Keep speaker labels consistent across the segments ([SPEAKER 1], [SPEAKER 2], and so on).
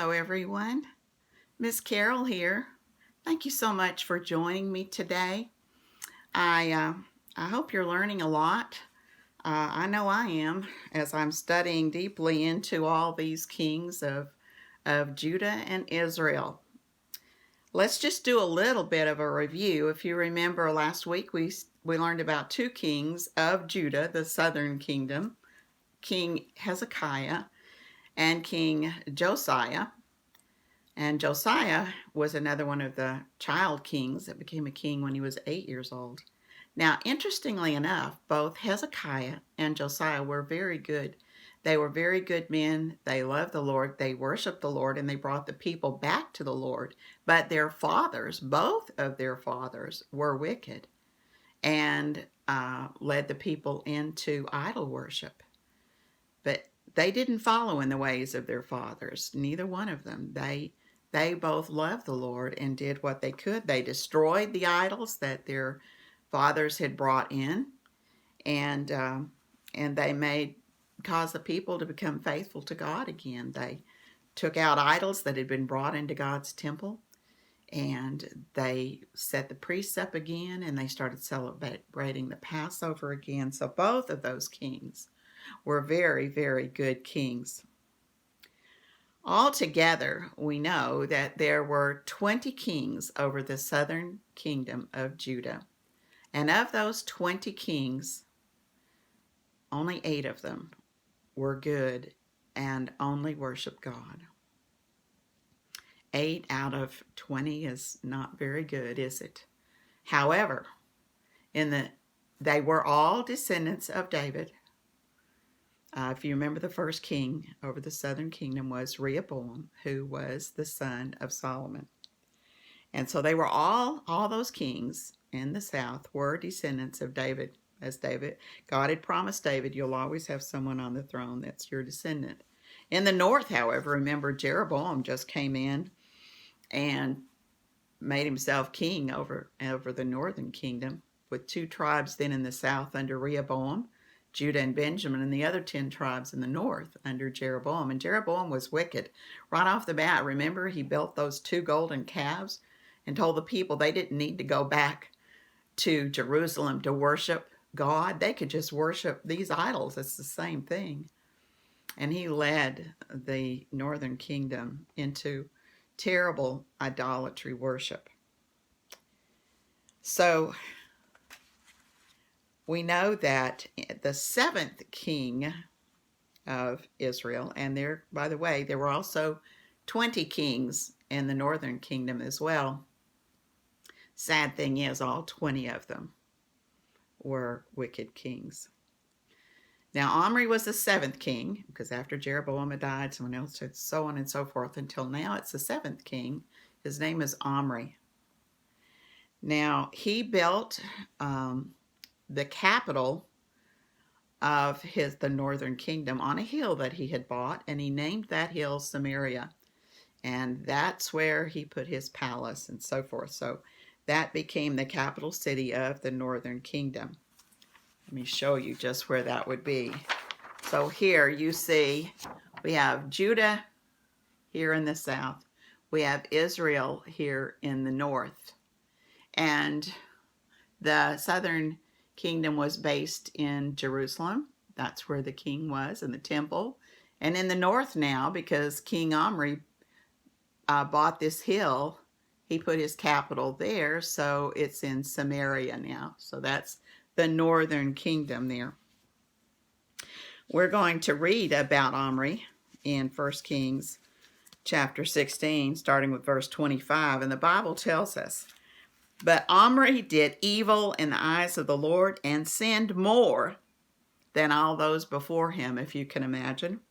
[SPEAKER 1] Hello everyone, Miss Carol here. Thank you so much for joining me today. I hope you're learning a lot. I know I am, as I'm studying deeply into all these kings of Judah and Israel. Let's just do a little bit of a review. If you remember last week we learned about two kings of Judah, the southern kingdom, King Hezekiah and King Josiah. And Josiah was another one of the child kings that became a king when he was 8 years old. Now, interestingly enough, both Hezekiah and Josiah were very good. They were very good men. They loved the Lord. They worshiped the Lord, and they brought the people back to the Lord. But their fathers, both of their fathers, were wicked and led the people into idol worship. But they didn't follow in the ways of their fathers, neither one of them. They both loved the Lord and did what they could. They destroyed the idols that their fathers had brought in, and they caused the people to become faithful to God again. They took out idols that had been brought into God's temple, and they set the priests up again, and they started celebrating the Passover again. So both of those kings were very, very good kings. Altogether, we know that there were 20 kings over the southern kingdom of Judah. And of those 20 kings, only 8 of them were good and only worshiped God. 8 out of 20 is not very good, is it? However, they were all descendants of David. If you remember, the first king over the southern kingdom was Rehoboam, who was the son of Solomon. And so they were all those kings in the south were descendants of David. God had promised David, you'll always have someone on the throne that's your descendant. In the north, however, remember Jeroboam just came in and made himself king over the northern kingdom, with 2 tribes then in the south under Rehoboam, Judah and Benjamin, and the other 10 tribes in the north under Jeroboam. And Jeroboam was wicked. Right off the bat, remember, he built those 2 golden calves and told the people they didn't need to go back to Jerusalem to worship God. They could just worship these idols. It's the same thing. And he led the northern kingdom into terrible idolatry worship. So we know that the 7th king of Israel, and by the way, there were also 20 kings in the northern kingdom as well. Sad thing is, all 20 of them were wicked kings. Now, Omri was the 7th king, because after Jeroboam had died, someone else had so on and so forth, until now it's the 7th king. His name is Omri. Now, he built the capital of the northern kingdom on a hill that he had bought, and he named that hill Samaria. And that's where he put his palace and so forth. So that became the capital city of the northern kingdom. Let me show you just where that would be. So here you see we have Judah here in the south. We have Israel here in the north. And the southern kingdom was based in Jerusalem. That's where the king was, in the temple. And in the north now, because King Omri bought this hill, he put his capital there, so it's in Samaria now. So that's the northern kingdom there. We're going to read about Omri in 1 Kings chapter 16, starting with verse 25. And the Bible tells us, "But Omri did evil in the eyes of the Lord and sinned more than all those before him," if you can imagine.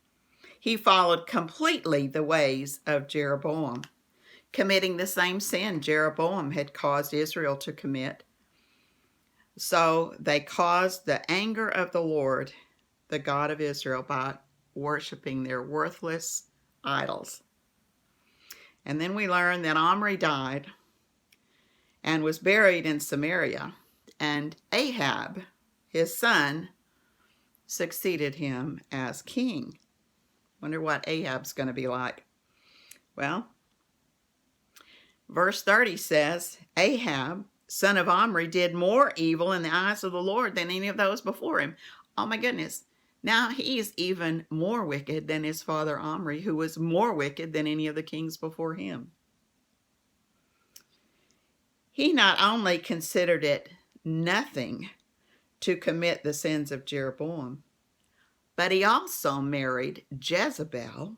[SPEAKER 1] "He followed completely the ways of Jeroboam, committing the same sin Jeroboam had caused Israel to commit. So they caused the anger of the Lord, the God of Israel, by worshiping their worthless idols." And then we learn that Omri died and was buried in Samaria, and Ahab, his son, succeeded him as king. Wonder what Ahab's going to be like. Well, verse 30 says, Ahab, son of Omri, did more evil in the eyes of the Lord than any of those before him. Oh my goodness. Now he's even more wicked than his father Omri, who was more wicked than any of the kings before him. He not only considered it nothing to commit the sins of Jeroboam, but he also married Jezebel,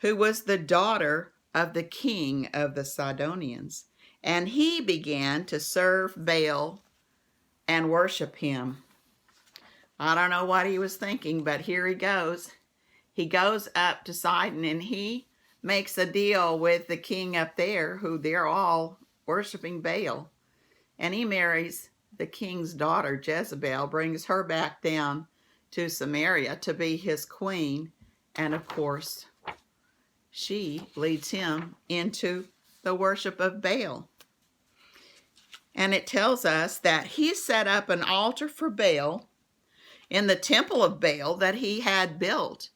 [SPEAKER 1] who was the daughter of the king of the Sidonians, and he began to serve Baal and worship him. I don't know what he was thinking, but here he goes. He goes up to Sidon and he makes a deal with the king up there, who they're all worshiping Baal. And he marries the king's daughter, Jezebel, brings her back down to Samaria to be his queen. And of course, she leads him into the worship of Baal. And it tells us that he set up an altar for Baal in the temple of Baal that he had built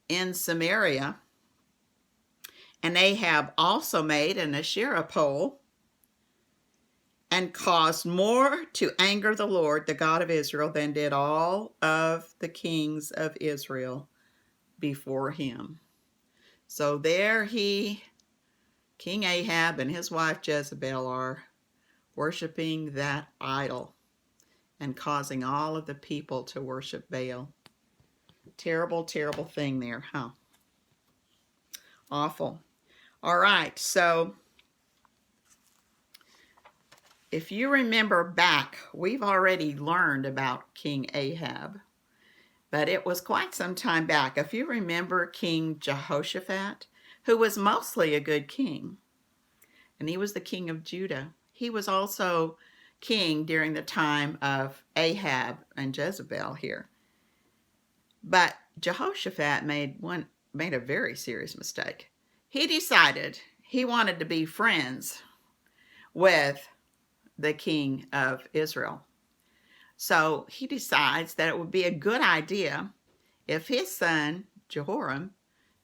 [SPEAKER 1] in Samaria. And Ahab also made an Asherah pole and caused more to anger the Lord, the God of Israel, than did all of the kings of Israel before him. So there King Ahab and his wife Jezebel are worshiping that idol and causing all of the people to worship Baal. Terrible, terrible thing there, huh? Awful. All right, so if you remember back, we've already learned about King Ahab, but it was quite some time back. If you remember King Jehoshaphat, who was mostly a good king, and he was the king of Judah. He was also king during the time of Ahab and Jezebel here. But Jehoshaphat made a very serious mistake. He decided he wanted to be friends with the king of Israel. So he decides that it would be a good idea if his son Jehoram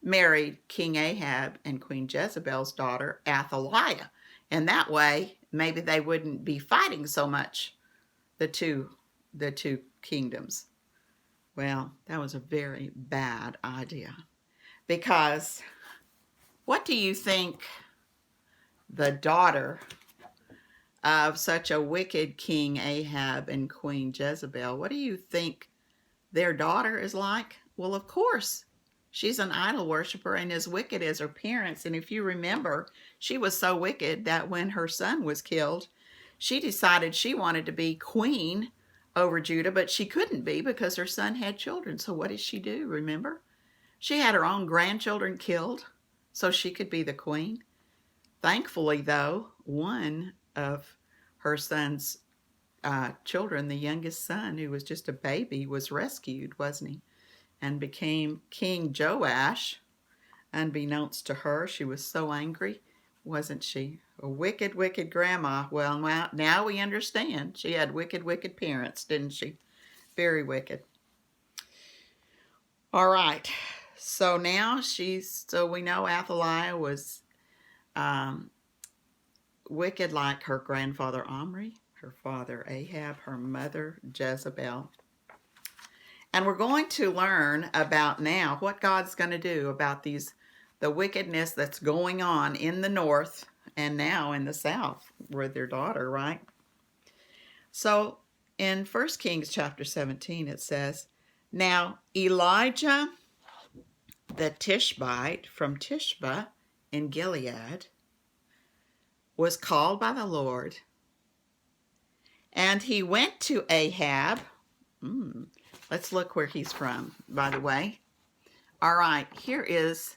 [SPEAKER 1] married King Ahab and Queen Jezebel's daughter Athaliah. And that way, maybe they wouldn't be fighting so much, the two kingdoms. Well, that was a very bad idea. Because what do you think the daughter of such a wicked King Ahab and Queen Jezebel, what do you think their daughter is like? Well, of course, she's an idol worshiper and as wicked as her parents. And if you remember, she was so wicked that when her son was killed, she decided she wanted to be queen over Judah, but she couldn't be because her son had children. So what did she do, remember? She had her own grandchildren killed so she could be the queen. Thankfully, though, one of her son's children, the youngest son, who was just a baby, was rescued, wasn't he? And became King Joash. Unbeknownst to her, she was so angry, wasn't she? A wicked, wicked grandma. Well, now we understand. She had wicked, wicked parents, didn't she? Very wicked. All right. So now so we know Athaliah was wicked like her grandfather Omri, her father Ahab, her mother Jezebel. And we're going to learn about now what God's going to do about the wickedness that's going on in the north and now in the south with their daughter, right? So in 1 Kings chapter 17, it says, Now Elijah the Tishbite from Tishba in Gilead was called by the Lord, and he went to Ahab. Let's look where he's from, by the way. All right, here is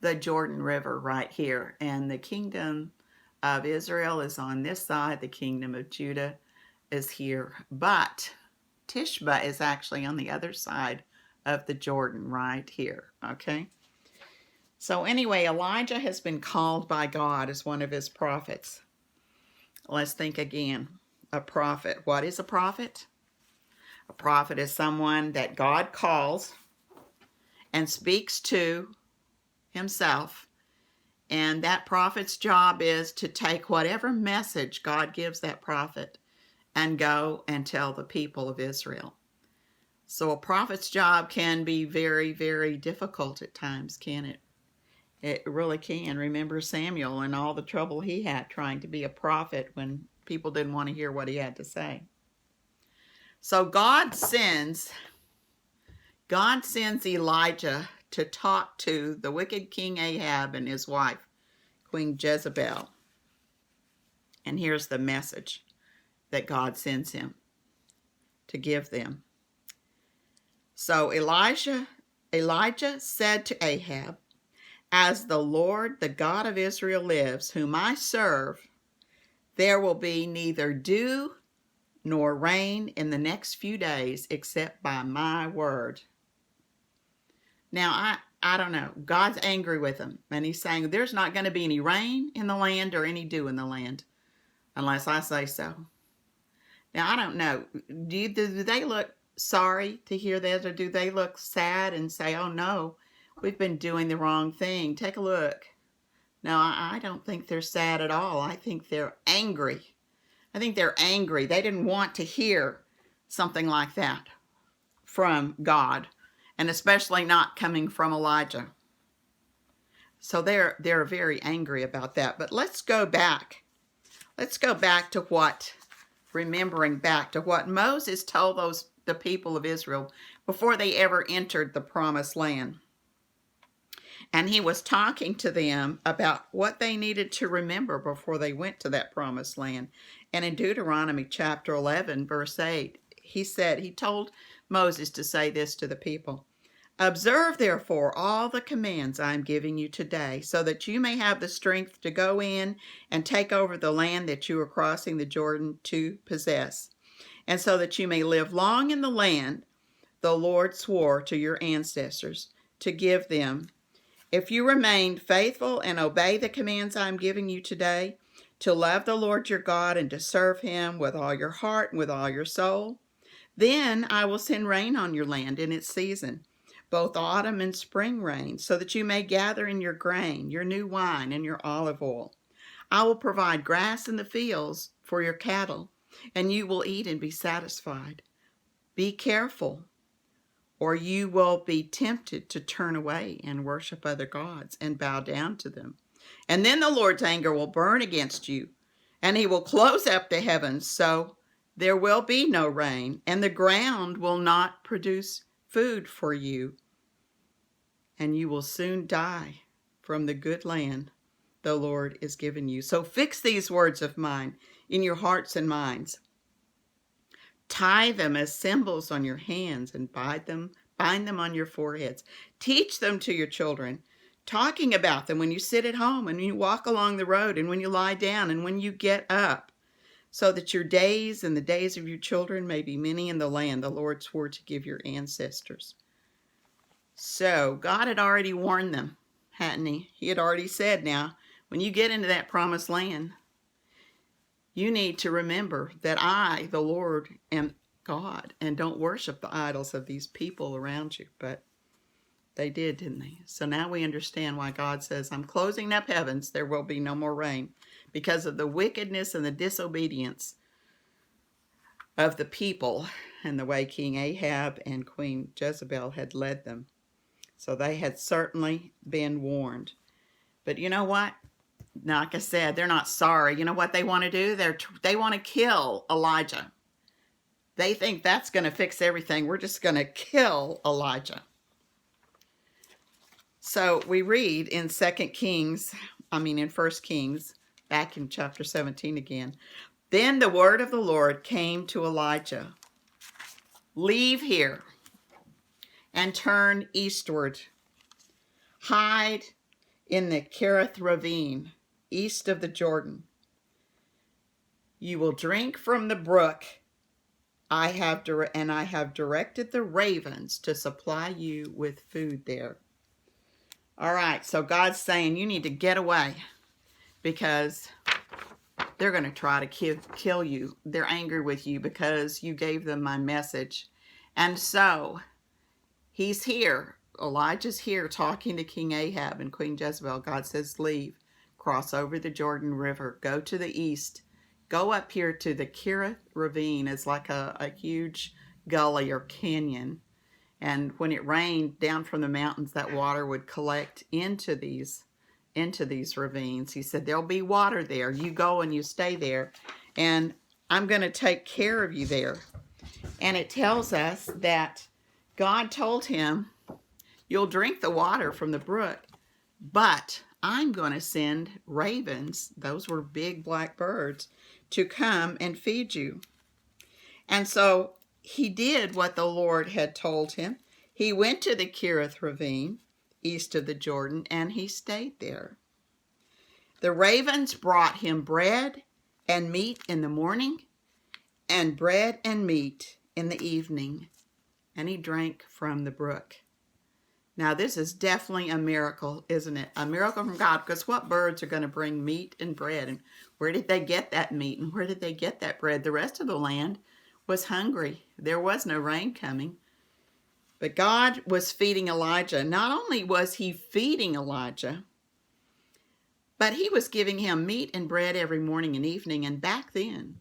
[SPEAKER 1] the Jordan River right here, and the kingdom of Israel is on this side. The kingdom of Judah is here, but Tishba is actually on the other side of the Jordan right here, okay? So anyway, Elijah has been called by God as one of his prophets. Let's think again. A prophet. What is a prophet? A prophet is someone that God calls and speaks to himself And that prophet's job is to take whatever message God gives that prophet and go and tell the people of Israel. So a prophet's job can be very, very difficult at times, can it? It really can. Remember Samuel and all the trouble he had trying to be a prophet when people didn't want to hear what he had to say. So God sends Elijah to talk to the wicked King Ahab and his wife, Queen Jezebel. And here's the message that God sends him to give them. So Elijah said to Ahab, "As the Lord, the God of Israel lives, whom I serve, there will be neither dew nor rain in the next few days except by my word." Now, I don't know. God's angry with him, and he's saying there's not going to be any rain in the land or any dew in the land unless I say so. Now, I don't know. Do they look sorry to hear that, or do they look sad and say, "Oh no, we've been doing the wrong thing. Take a look"? No, I don't think they're sad at all. I think they're angry. I think they're angry. They didn't want to hear something like that from God, and especially not coming from Elijah. So they're very angry about that. But let's go back. Let's go back to remembering back to what Moses told the people of Israel before they ever entered the promised land. And he was talking to them about what they needed to remember before they went to that promised land. And in Deuteronomy chapter 11, verse 8, he told Moses to say this to the people: "Observe, therefore, all the commands I am giving you today, so that you may have the strength to go in and take over the land that you are crossing the Jordan to possess, and so that you may live long in the land the Lord swore to your ancestors to give them. If you remain faithful and obey the commands I am giving you today, to love the Lord your God and to serve him with all your heart and with all your soul, then I will send rain on your land in its season, both autumn and spring rain, so that you may gather in your grain, your new wine, and your olive oil. I will provide grass in the fields for your cattle, and you will eat and be satisfied. Be careful, or you will be tempted to turn away and worship other gods and bow down to them. And then the Lord's anger will burn against you, and he will close up the heavens, so there will be no rain, and the ground will not produce food for you, and you will soon die from the good land the Lord is giving you. So fix these words of mine in your hearts and minds. Tie them as symbols on your hands and bind them on your foreheads. Teach them to your children, talking about them when you sit at home and when you walk along the road and when you lie down and when you get up, so that your days and the days of your children may be many in the land the Lord swore to give your ancestors. So God had already warned them, hadn't he? He had already said, now, when you get into that promised land, you need to remember that I, the Lord, am God, and don't worship the idols of these people around you. But they did, didn't they? So now we understand why God says, I'm closing up heavens, there will be no more rain, because of the wickedness and the disobedience of the people and the way King Ahab and Queen Jezebel had led them. So they had certainly been warned. But you know what? Like I said, they're not sorry. You know what they want to do? They want to kill Elijah. They think that's going to fix everything. We're just going to kill Elijah. So we read in 1 Kings, back in chapter 17 again. Then the word of the Lord came to Elijah. Leave here and turn eastward. Hide in the Kerith ravine, east of the Jordan. You will drink from the brook I have directed the ravens to supply you with food there. All right, so God's saying you need to get away because they're going to try to kill you. They're angry with you because you gave them my message. And so he's here. Elijah's here talking to King Ahab and Queen Jezebel. God says, leave. cross over the Jordan River, go to the east, go up here to the Kerith Ravine. It's like a huge gully or canyon. And when it rained down from the mountains, that water would collect into these ravines. He said, there'll be water there. You go and you stay there. And I'm going to take care of you there. And it tells us that God told him, you'll drink the water from the brook, but I'm going to send ravens, those were big black birds, to come and feed you. And so he did what the Lord had told him. He went to the Kerith Ravine, east of the Jordan, and he stayed there. The ravens brought him bread and meat in the morning, and bread and meat in the evening, and he drank from the brook. Now, this is definitely a miracle, isn't it? A miracle from God, because what birds are going to bring meat and bread? And where did they get that meat, and where did they get that bread? The rest of the land was hungry. There was no rain coming. But God was feeding Elijah. Not only was he feeding Elijah, but he was giving him meat and bread every morning and evening. And back then,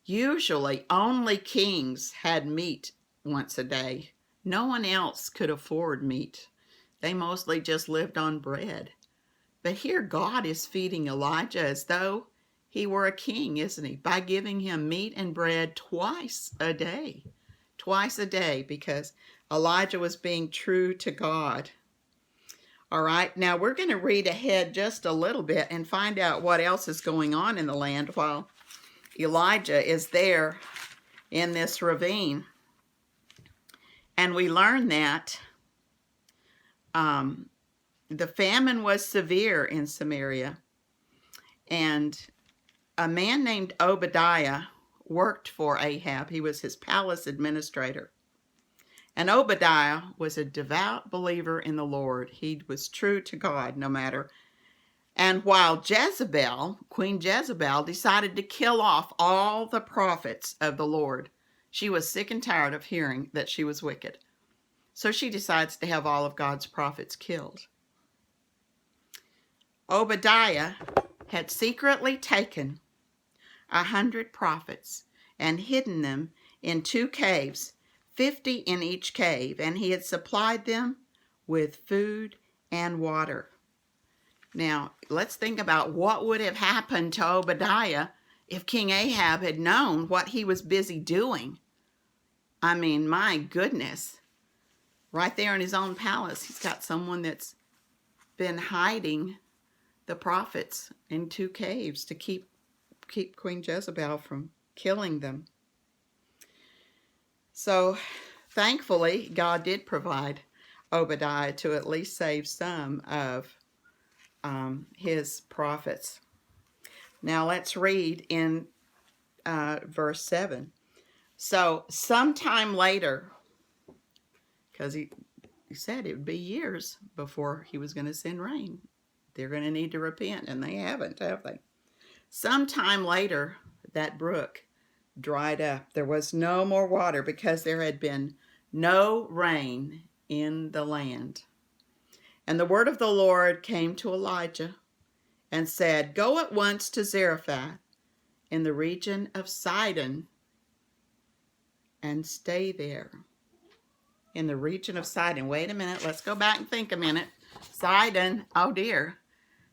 [SPEAKER 1] usually only kings had meat once a day. No one else could afford meat. They mostly just lived on bread. But here God is feeding Elijah as though he were a king, isn't he? By giving him meat and bread twice a day. Twice a day, because Elijah was being true to God. All right, now we're going to read ahead just a little bit and find out what else is going on in the land while Elijah is there in this ravine. And we learn that the famine was severe in Samaria. And a man named Obadiah worked for Ahab. He was his palace administrator. And Obadiah was a devout believer in the Lord. He was true to God no matter. And while Jezebel, Queen Jezebel, decided to kill off all the prophets of the Lord, she was sick and tired of hearing that she was wicked. So she decides to have all of God's prophets killed. Obadiah had secretly taken 100 prophets and hidden them in 2 caves, 50 in each cave, and he had supplied them with food and water. Now, let's think about what would have happened to Obadiah if King Ahab had known what he was busy doing. I mean, my goodness. Right there in his own palace, he's got someone that's been hiding the prophets in 2 caves to keep Queen Jezebel from killing them. So, thankfully, God did provide Obadiah to at least save some of his prophets. Now, let's read in verse 7. So, sometime later, because he said it would be years before he was going to send rain. They're going to need to repent, and they haven't, have they? Sometime later, that brook dried up. There was no more water because there had been no rain in the land. And the word of the Lord came to Elijah and said, "Go at once to Zarephath in the region of Sidon and stay there." In the region of Sidon. Wait a minute. Let's go back and think a minute. Sidon. Oh, dear.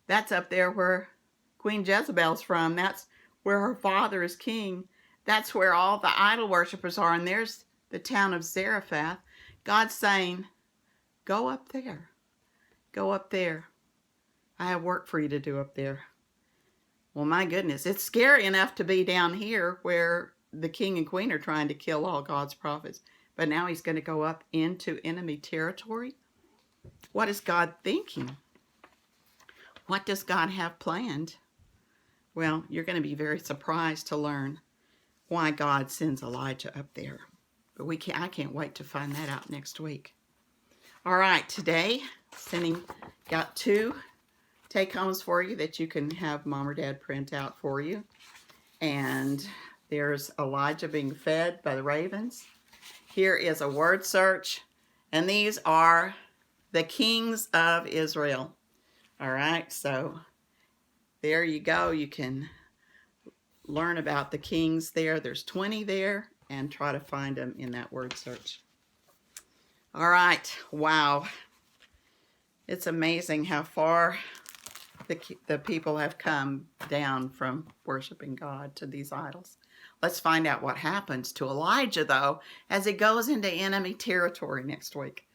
[SPEAKER 1] That's up there where Queen Jezebel's from. That's where her father is king. That's where all the idol worshipers are. And there's the town of Zarephath. God's saying, go up there. Go up there. I have work for you to do up there. Well, my goodness. It's scary enough to be down here where the king and queen are trying to kill all God's prophets. But now he's going to go up into enemy territory? What is God thinking? What does God have planned? Well, you're going to be very surprised to learn why God sends Elijah up there. But I can't wait to find that out next week. All right, today, got 2 take-homes for you that you can have Mom or Dad print out for you. And there's Elijah being fed by the ravens. Here is a word search, and these are the kings of Israel. All right, so there you go. You can learn about the kings there. There's 20 there, and try to find them in that word search. All right. Wow. It's amazing how far the people have come down from worshiping God to these idols. Let's find out what happens to Elijah, though, as he goes into enemy territory next week.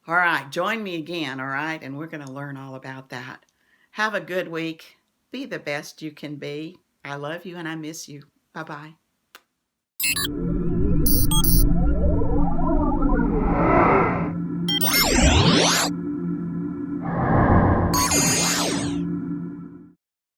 [SPEAKER 1] All right, join me again, all right? And we're going to learn all about that. Have a good week. Be the best you can be. I love you and I miss you. Bye-bye.